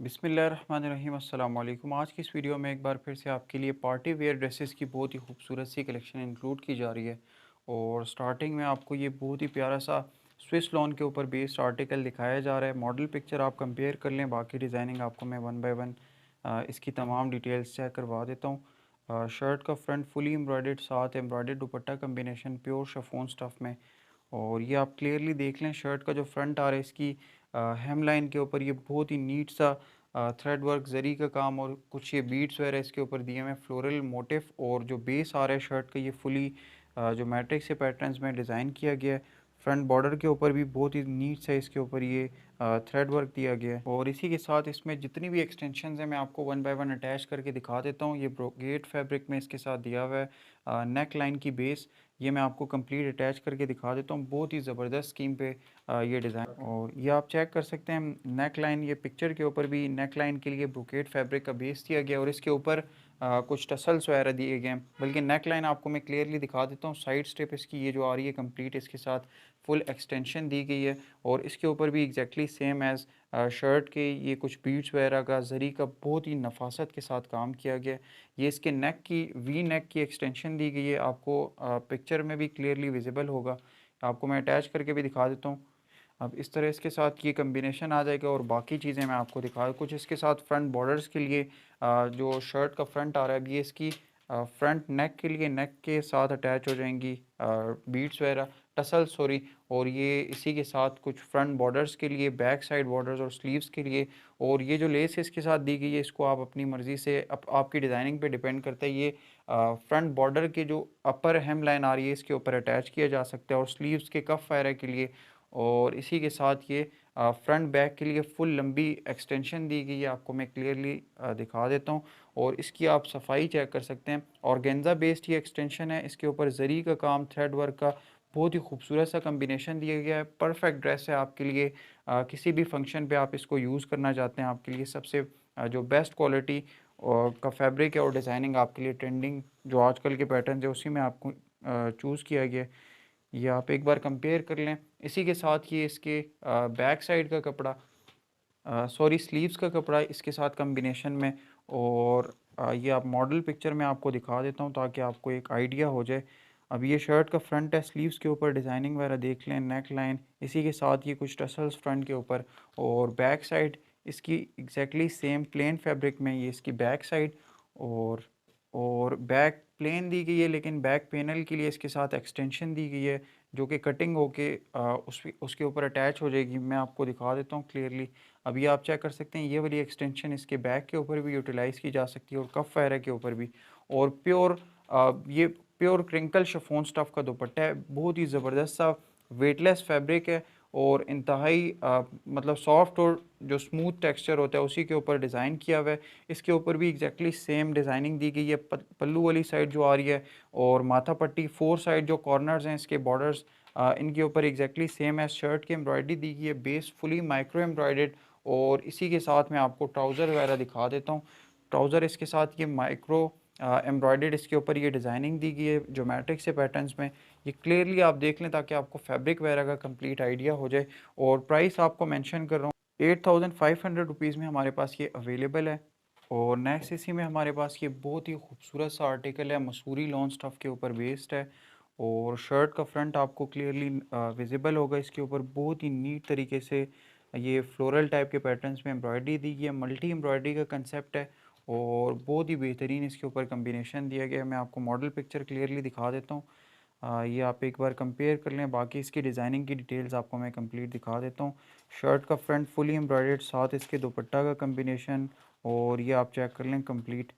बिस्मिल्लाहिर्रहमानिर्रहीम अस्सलाम वालेकुम। आज की इस वीडियो में एक बार फिर से आपके लिए पार्टी वेयर ड्रेसेस की बहुत ही खूबसूरत सी कलेक्शन इंक्लूड की जा रही है। और स्टार्टिंग में आपको ये बहुत ही प्यारा सा स्विस लॉन के ऊपर बेस्ड आर्टिकल दिखाया जा रहा है। मॉडल पिक्चर आप कंपेयर कर लें, बाकी डिज़ाइनिंग आपको मैं वन बाय वन इसकी तमाम डिटेल्स चेक करवा देता हूँ। शर्ट का फ्रंट फुली एम्ब्रॉयडर्ड, साथ एम्ब्रॉयडर्ड दुपट्टा कम्बिनेशन प्योर शिफॉन स्टफ़ में। और ये आप क्लियरली देख लें, शर्ट का जो फ्रंट आ रहा है इसकी हेम लाइन के ऊपर ये बहुत ही नीट सा थ्रेड वर्क, जरी का काम और कुछ ये बीड्स वगैरह इसके ऊपर दिए हुए हैं, फ्लोरल मोटिफ। और जो बेस आ रहा है शर्ट का ये फुली जो मैट्रिक्स से पैटर्न्स में डिज़ाइन किया गया है। फ्रंट बॉर्डर के ऊपर भी बहुत ही नीट सा इसके ऊपर ये थ्रेड वर्क दिया गया है। और इसी के साथ इसमें जितनी भी एक्सटेंशंस हैं मैं आपको वन बाय वन अटैच करके दिखा देता हूँ। ये ब्रोकेड फैब्रिक में इसके साथ दिया हुआ है। नेक लाइन की बेस ये मैं आपको कंप्लीट अटैच करके दिखा देता हूँ। बहुत ही ज़बरदस्त स्कीम पे ये डिज़ाइन। और ये आप चेक कर सकते हैं नेक लाइन, ये पिक्चर के ऊपर भी नेक लाइन के लिए ब्रोकेड फैब्रिक का बेस दिया गया और इसके ऊपर कुछ टसल्स वगैरह दिए गए हैं। बल्कि नेक लाइन आपको मैं क्लियरली दिखा देता हूँ। साइड स्टेप इसकी ये जो आ रही है कंप्लीट, इसके साथ फुल एक्सटेंशन दी गई है। और इसके ऊपर भी एग्जैक्टली सेम एज़ शर्ट के ये कुछ बीड्स वगैरह का जरी का बहुत ही नफासत के साथ काम किया गया है। ये इसके नेक की वी नेक की एक्सटेंशन दी गई है, आपको पिक्चर में भी क्लियरली विजिबल होगा। आपको मैं अटैच करके भी दिखा देता हूँ। अब इस तरह इसके साथ ये कम्बिनेशन आ जाएगा और बाकी चीज़ें मैं आपको दिखा कुछ इसके साथ फ्रंट बॉर्डर्स के लिए जो शर्ट का फ्रंट आ रहा है, अब ये इसकी फ्रंट नेक के लिए नेक के साथ अटैच हो जाएंगी बीड्स वगैरह, टसल सॉरी। और ये इसी के साथ कुछ फ्रंट बॉर्डर्स के लिए, बैक साइड बॉर्डर्स और स्लीव्स के लिए। और ये जो लेस इसके साथ दी गई है इसको आप अपनी मर्ज़ी से आपकी डिज़ाइनिंग पे डिपेंड करता है। ये फ्रंट बॉर्डर के जो अपर हेम लाइन आ रही है इसके ऊपर अटैच किया जा सकता है और स्लीव्स के कफ वगैरह के लिए। और इसी के साथ ये फ्रंट बैक के लिए फुल लंबी एक्सटेंशन दी गई है, आपको मैं क्लियरली दिखा देता हूँ। और इसकी आप सफाई चेक कर सकते हैं। ऑर्गेन्जा बेस्ड ये एक्सटेंशन है, इसके ऊपर जरी का काम, थ्रेड वर्क का बहुत ही खूबसूरत सा कम्बिनेशन दिया गया है। परफेक्ट ड्रेस है आपके लिए, किसी भी फंक्शन पे आप इसको यूज़ करना चाहते हैं, आपके लिए सबसे जो बेस्ट क्वालिटी और का फैब्रिक है और डिज़ाइनिंग आपके लिए ट्रेंडिंग जो आजकल के पैटर्न है उसी में आपको चूज़ किया गया है। ये आप एक बार कंपेयर कर लें। इसी के साथ ये इसके बैक साइड का कपड़ा, सॉरी स्लीव्स का कपड़ा इसके साथ कम्बिनेशन में। और ये आप मॉडल पिक्चर में आपको दिखा देता हूँ ताकि आपको एक आइडिया हो जाए। अब ये शर्ट का फ्रंट है, स्लीव्स के ऊपर डिज़ाइनिंग वगैरह देख लें, नेक लाइन, इसी के साथ ये कुछ टसल्स फ्रंट के ऊपर। और बैक साइड इसकी एग्जैक्टली सेम प्लेन फैब्रिक में ये इसकी बैक साइड। और बैक प्लेन दी गई है लेकिन बैक पैनल के लिए इसके साथ एक्सटेंशन दी गई है जो कि कटिंग होके उसके ऊपर अटैच हो जाएगी। मैं आपको दिखा देता हूँ क्लियरली। अब ये आप चेक कर सकते हैं, ये वाली एक्सटेंशन इसके बैक के ऊपर भी यूटिलाइज़ की जा सकती है और कफ वगैरह के ऊपर भी। और ये प्योर क्रिंकल शिफॉन स्टफ़ का दुपट्टा है, बहुत ही ज़बरदस्त सा वेटलेस फैब्रिक है और इंतहाई मतलब सॉफ्ट और जो स्मूथ टेक्सचर होता है उसी के ऊपर डिज़ाइन किया हुआ है। इसके ऊपर भी एग्जैक्टली सेम डिज़ाइनिंग दी गई है, पल्लू वाली साइड जो आ रही है और माथा पट्टी, फोर साइड जो कॉर्नर्स हैं इसके बॉर्डर्स, इनके ऊपर एग्जैक्टली सेम एज शर्ट की एम्ब्रॉयडरी दी गई है, बेस फुली माइक्रो एम्ब्रॉयडर्ड। और इसी के साथ मैं आपको ट्राउज़र वगैरह दिखा देता हूँ। ट्राउज़र इसके साथ ये माइक्रो एम्ब्रॉयडर्ड, इसके ऊपर ये डिज़ाइनिंग दी गई है ज्योमेट्रिक से पैटर्न्स में। ये क्लियरली आप देख लें ताकि आपको फैब्रिक वगैरह का कंप्लीट आइडिया हो जाए। और प्राइस आपको मेंशन कर रहा हूँ, 8500 रुपीज़ में हमारे पास ये अवेलेबल है। और नेक्स्ट इसी में हमारे पास ये बहुत ही खूबसूरत सा आर्टिकल है, मसूरी लॉन स्टफ़ के ऊपर बेस्ड है। और शर्ट का फ्रंट आपको क्लियरली विजिबल होगा, इसके ऊपर बहुत ही नीट तरीके से ये फ्लोरल टाइप के पैटर्न्स में एम्ब्रॉयडरी दी गई है, मल्टी एम्ब्रॉयडरी का कंसेप्ट है। और बहुत ही बेहतरीन इसके ऊपर कम्बिनेशन दिया गया है। मैं आपको मॉडल पिक्चर क्लियरली दिखा देता हूँ। ये आप एक बार कंपेयर कर लें, बाकी इसकी डिज़ाइनिंग की डिटेल्स आपको मैं कंप्लीट दिखा देता हूँ। शर्ट का फ्रंट फुली एम्ब्रॉयडर्ड, साथ इसके दुपट्टा का कम्बिनेशन। और ये आप चेक कर लें कंप्लीट।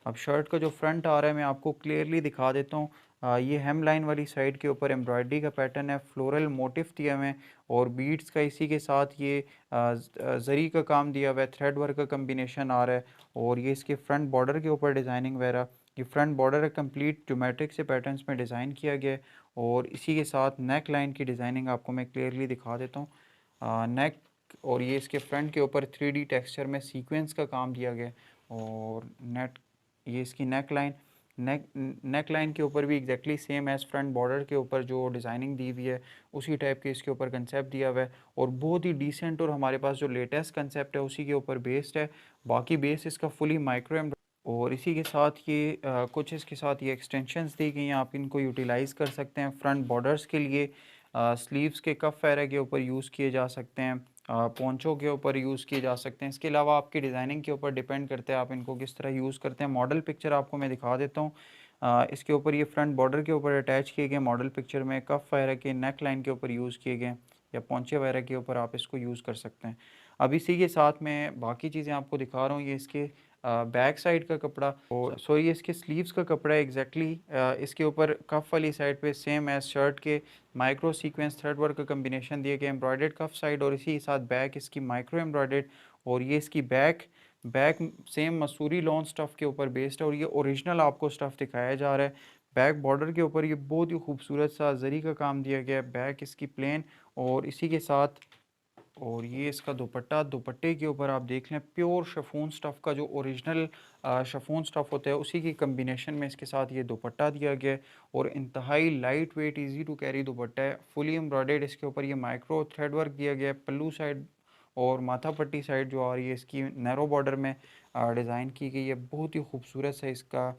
अब शर्ट का जो फ्रंट आ रहा है मैं आपको क्लियरली दिखा देता हूँ। ये हेम लाइन वाली साइड के ऊपर एम्ब्रॉयडरी का पैटर्न है, फ्लोरल मोटिफ दिया हुआ है और बीड्स का इसी के साथ ये जरी का काम दिया हुआ है, थ्रेड वर्क का कम्बिनेशन आ रहा है। और ये इसके फ्रंट बॉर्डर के ऊपर डिज़ाइनिंग वगैरह, ये फ्रंट बॉर्डर है कंप्लीट ज्योमेट्रिक से पैटर्न्स में डिज़ाइन किया गया है। और इसी के साथ नेक लाइन की डिज़ाइनिंग आपको मैं क्लियरली दिखा देता हूँ। नेक और ये इसके फ्रंट के ऊपर 3D टेक्सचर में सीक्वेंस का काम दिया गया है। और नेट ये इसकी नेक लाइन, नेक लाइन के ऊपर भी exactly same as front border के ऊपर जो डिज़ाइनिंग दी हुई है उसी टाइप के इसके ऊपर कंसेप्ट दिया हुआ है, और बहुत ही डिसेंट और हमारे पास जो लेटेस्ट कंसेप्ट है उसी के ऊपर बेस्ड है। बाकी बेस इसका फुली माइक्रो, और इसी के साथ ये कुछ इसके साथ ये एक्सटेंशंस दी गई हैं, आप इनको यूटिलाइज़ कर सकते हैं फ्रंट बॉर्डर्स के लिए। स्लीव्स के कफ वगैरह के ऊपर यूज़ किए जा सकते हैं, पोंचों के ऊपर यूज़ किए जा सकते हैं। इसके अलावा आपकी डिज़ाइनिंग के ऊपर डिपेंड करता है आप इनको किस तरह यूज़ करते हैं। मॉडल पिक्चर आपको मैं दिखा देता हूँ। इसके ऊपर ये फ्रंट बॉर्डर के ऊपर अटैच किए गए मॉडल पिक्चर में कफ वगैरह के नेक लाइन के ऊपर यूज़ किए गए, या पोंचे वगैरह के ऊपर आप इसको यूज़ कर सकते हैं। अब इसी के साथ मैं बाकी चीज़ें आपको दिखा रहा हूँ। ये इसके बैक साइड का कपड़ा, और सॉरी इसके स्लीव्स का कपड़ा एग्जैक्टली इसके ऊपर कफ वाली साइड पे सेम एज शर्ट के माइक्रो सीक्वेंस थ्रेड वर्क का कम्बिनेशन दिए गए, एम्ब्रॉयडर्ड कफ साइड और इसी के साथ बैक इसकी माइक्रो एम्ब्रॉयडर्ड। और ये इसकी back back same Mussoorie lawn stuff के ऊपर बेस्ड है, और ये ओरिजिनल आपको स्टफ़ दिखाया जा रहा है। बैक बॉर्डर के ऊपर ये बहुत ही खूबसूरत सा जरी का काम दिया गया है, बैक इसकी प्लेन, और इसी के साथ और ये इसका दुपट्टा, दुपट्टे के ऊपर आप देख लें प्योर शिफॉन स्टफ़ का जो ओरिजिनल शिफॉन स्टफ़ होता है उसी की कम्बिनेशन में इसके साथ ये दुपट्टा दिया गया है, और इंतहाई lightweight easy to carry dupatta है, फुली एम्ब्रॉयडर्ड। इसके ऊपर ये माइक्रो थ्रेड वर्क दिया गया है, पल्लू साइड और माथा पट्टी साइड जो आ रही है इसकी नैरो बॉर्डर में डिज़ाइन की गई है। बहुत ही खूबसूरत से इसका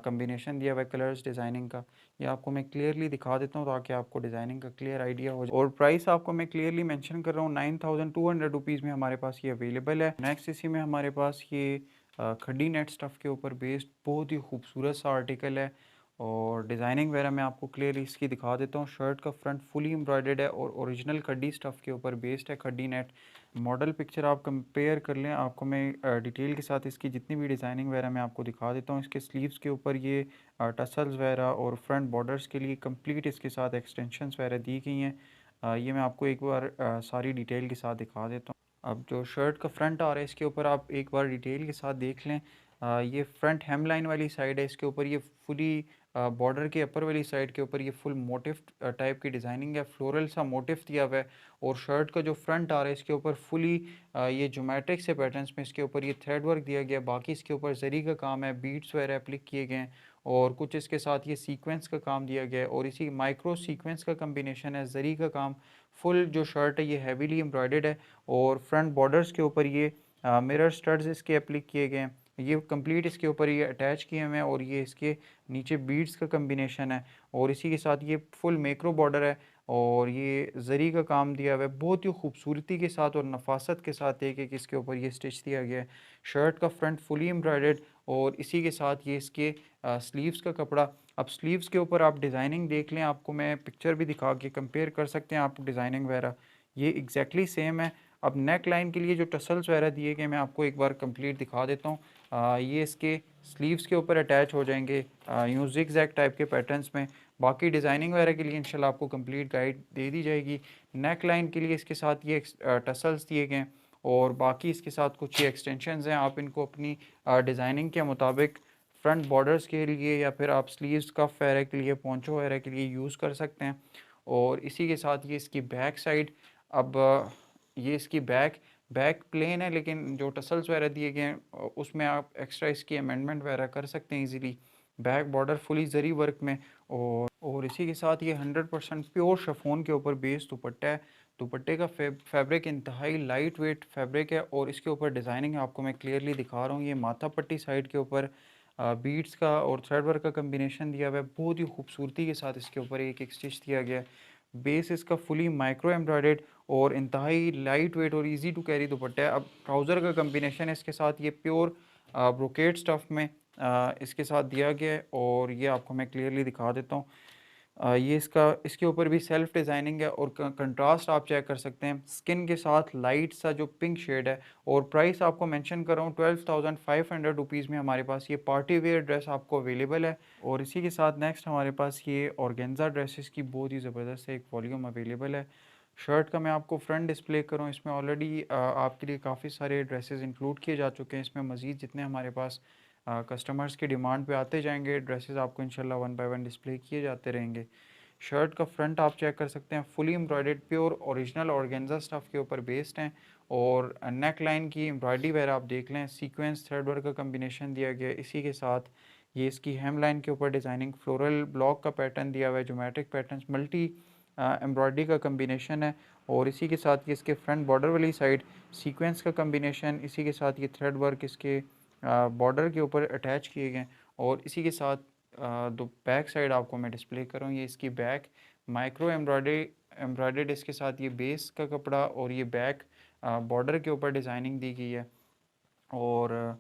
कम्बिनेशन दिया हुआ है कलर्स डिज़ाइनिंग का। ये आपको मैं क्लियरली दिखा देता हूँ ताकि आपको डिज़ाइनिंग का क्लियर आइडिया हो जाए, और प्राइस आपको मैं क्लियरली मेंशन कर रहा हूँ 9200 में हमारे पास ये अवेलेबल है। नेक्स्ट इसी में हमारे पास ये खड्डी नेट स्टफ़ के ऊपर बेस्ड बहुत ही खूबसूरत सा आर्टिकल है, और डिज़ाइनिंग वगैरह मैं आपको क्लियरली इसकी दिखा देता हूँ। शर्ट का फ्रंट फुली एम्ब्रॉयडर्ड है और ओरिजिनल खड्डी स्टफ़ के ऊपर बेस्ड है, खड्डी नेट। मॉडल पिक्चर आप कंपेयर कर लें, आपको मैं डिटेल के साथ इसकी जितनी भी डिज़ाइनिंग वगैरह मैं आपको दिखा देता हूँ। इसके स्लीव्स के ऊपर ये टसल्स वगैरह और फ्रंट बॉर्डर्स के लिए कंप्लीट इसके साथ एक्सटेंशंस वगैरह दी गई हैं। ये मैं आपको एक बार सारी डिटेल के साथ दिखा देता हूँ। अब जो शर्ट का फ्रंट आ रहा है इसके ऊपर आप एक बार डिटेल के साथ देख लें। ये फ्रंट हेम लाइन वाली साइड है, इसके ऊपर ये फुली बॉर्डर के अपर वाली साइड के ऊपर ये फुल मोटिफ टाइप की डिज़ाइनिंग है, फ्लोरल सा मोटिफ दिया हुआ है। और शर्ट का जो फ्रंट आ रहा है इसके ऊपर फुली ये ज्योमेट्रिक से पैटर्न्स में इसके ऊपर ये थ्रेड वर्क दिया गया, बाकी इसके ऊपर जरी का काम है, बीड्स वगैरह एप्लिक किए गए हैं, और कुछ इसके साथ ये सीक्वेंस का काम दिया गया है, और इसी माइक्रो सीक्वेंस का कम्बिनेशन है, जरी का काम। फुल जो शर्ट है ये हैवीली एम्ब्रॉयडर्ड है, और फ्रंट बॉर्डर्स के ऊपर ये मिरर स्टड्स इसके एप्लिक किए गए हैं, ये कंप्लीट इसके ऊपर ये अटैच किए हुए हैं, और ये इसके नीचे बीड्स का कम्बिनेशन है, और इसी के साथ ये फुल मैक्रो बॉर्डर है, और ये जरी का काम दिया हुआ है बहुत ही खूबसूरती के साथ और नफासत के साथ। एक एक इसके ऊपर ये स्टिच दिया गया है। शर्ट का फ्रंट फुली एम्ब्रॉयडर्ड, और इसी के साथ ये इसके स्लीव्स का कपड़ा। अब स्लीव्स के ऊपर आप डिज़ाइनिंग देख लें, आपको मैं पिक्चर भी दिखा के कंपेयर कर सकते हैं आप डिज़ाइनिंग वगैरह, ये एग्जैक्टली सेम है। अब नेक लाइन के लिए जो टसल्स वगैरह दिए गए मैं आपको एक बार कंप्लीट दिखा देता हूँ। ये इसके स्लीव्स के ऊपर अटैच हो जाएंगे यूँ ज़िग-ज़ैग टाइप के पैटर्न्स में। बाकी डिज़ाइनिंग वगैरह के लिए इंशाल्लाह आपको कंप्लीट गाइड दे दी जाएगी। नेक लाइन के लिए इसके साथ ये टसल्स दिए गए हैं, और बाकी इसके साथ कुछ ये एक्सटेंशंस हैं, आप इनको अपनी डिज़ाइनिंग के मुताबिक फ्रंट बॉर्डर्स के लिए या फिर आप स्लीव्स कफ वगैरह के लिए, पोंचो वगैरह के लिए यूज़ कर सकते हैं। और इसी के साथ ये इसकी बैक साइड। अब ये इसकी बैक बैक प्लेन है, लेकिन जो टसल्स वगैरह दिए गए हैं उसमें आप एक्स्ट्रा इसकी अमेंडमेंट वगैरह कर सकते हैं इजीली। बैक बॉर्डर फुली जरी वर्क में, और इसी के साथ ये 100% प्योर शिफॉन के ऊपर बेस्ड दुपट्टा है। दुपट्टे का फैब्रिक इंतहाई लाइट वेट फैब्रिक है, और इसके ऊपर डिज़ाइनिंग आपको मैं क्लियरली दिखा रहा हूँ। ये माथा पट्टी साइड के ऊपर बीड्स का और थ्रेड वर्क का कम्बिनेशन दिया हुआ है, बहुत ही खूबसूरती के साथ इसके ऊपर एक एक स्टिच दिया गया है। बेस इसका फुली माइक्रो एम्ब्रॉयडर्ड और इंतहाई लाइट वेट और इजी टू कैरी दुपट्टा है। अब ट्राउज़र का कम्बिनेशन है इसके साथ, ये प्योर ब्रोकेड स्टफ़ में इसके साथ दिया गया है, और ये आपको मैं क्लियरली दिखा देता हूँ। ये इसके ऊपर भी सेल्फ डिज़ाइनिंग है, और कंट्रास्ट आप चेक कर सकते हैं स्किन के साथ लाइट सा जो पिंक शेड है। और प्राइस आपको मेंशन कर रहा हूँ 12,500 में हमारे पास ये पार्टी वेयर ड्रेस आपको अवेलेबल है। और इसी के साथ नेक्स्ट हमारे पास ये ऑर्गेन्जा ड्रेसेस की बहुत ही ज़बरदस्त एक वॉल्यूम अवेलेबल है। शर्ट का मैं आपको फ्रंट डिस्प्ले करूँ, इसमें ऑलरेडी आपके लिए काफ़ी सारे ड्रेसेस इंक्लूड किए जा चुके हैं। इसमें मज़ीद जितने हमारे पास कस्टमर्स की डिमांड पे आते जाएंगे ड्रेसेस आपको इंशाल्लाह वन बाय वन डिस्प्ले किए जाते रहेंगे। शर्ट का फ्रंट आप चेक कर सकते हैं, fully embroidered pure original organza stuff के ऊपर बेस्ड हैं, और नेक लाइन की एम्ब्रॉयडरी वगैरह आप देख लें, सीक्वेंस थ्रेड वर्क का कम्बिनेशन दिया गया है। इसी के साथ ये इसकी हेम लाइन के ऊपर डिज़ाइनिंग फ्लोरल ब्लॉक का पैटर्न दिया हुआ है, ज्योमेट्रिक पैटर्न मल्टी एम्ब्रॉयडरी का कम्बिनेशन है। और इसी के साथ ये इसके फ्रंट बॉर्डर वाली साइड सीक्वेंस का कम्बिनेशन, इसी के साथ ये थ्रेड वर्क इसके बॉर्डर के ऊपर अटैच किए गए हैं। और इसी के साथ दो बैक साइड आपको मैं डिस्प्ले कर रहा हूँ, ये इसकी बैक माइक्रो एम्ब्रॉयडर्ड इसके साथ ये बेस का कपड़ा और ये बैक बॉर्डर के ऊपर डिज़ाइनिंग दी गई है। और